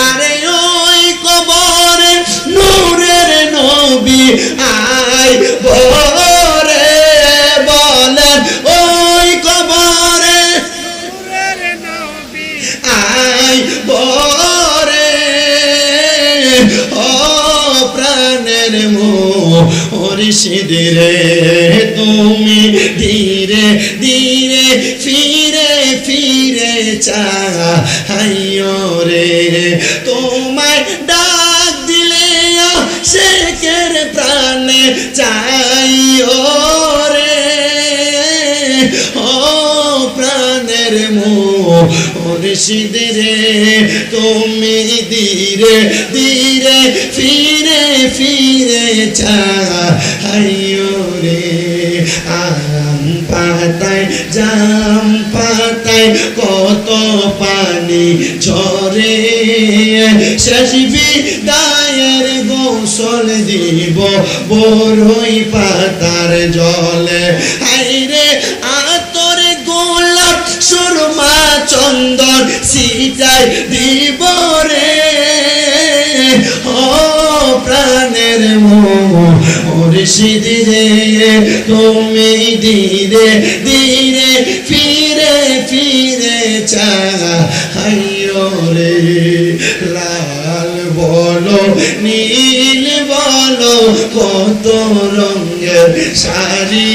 আরে ওই কবরে নূরের নবী আয় বরে বলেন ওই কবরে নূরের নবী আয় বরে ও প্রাণের মুর্শিদ রে তুমি ধীরে ধীরে ফিরে ফিরে চাহিও রে তোমায় ডাক দিলে শেখের প্রাণে চাইও রে ও প্রাণের মুর্শিদ রে তুমি ধীরে ধীরে ফিরে ফিরে চাহিও রে আম পাতায় জাম পাতায় কত পানি ঝরে শেষ বিদায়ের গোসল দিব বড়ই পাতার জলে হাইরে আতর গোলাপ সুরমা চন্দন সিটাই দিব রে ও প্রাণের মুর্শিদ রে তুমি ধীরে ধীরে ফিরে ফিরে চাহিও রে লাল বলো নীল বলো কত রঙের শাড়ি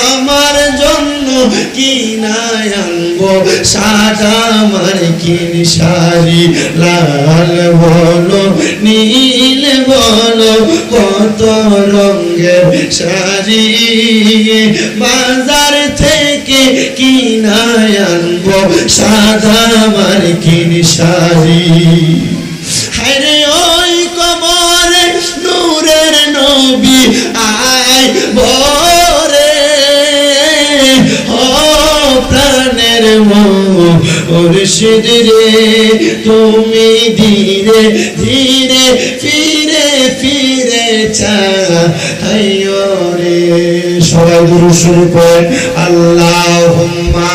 আমার জন্য কিনায় আনবো সাদা মার্কিন শাড়ি লাল বলো নীল বলো কত রঙের শাড়ি বাজার থেকে কিনায় আনবো সাদা মার্কিন শাড়ি হায়রে ওই কবরে নূরের নবী আয় বরে ও প্রাণের মুর্শিদ রে তুমি ধীরে ধীরে ফিরে ফিরে চাহিও রে সবাই দুরূদ শরীফ পড়েন আল্লাহুম্মা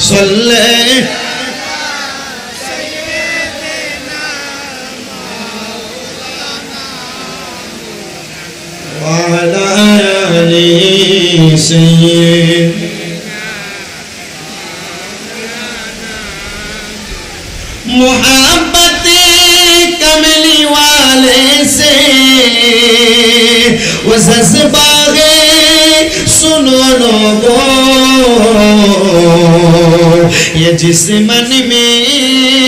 সাল্লি وعلى آل سيدنا محبت کملی والے سے وہ جذباغے سنو لوگو یہ جس من میں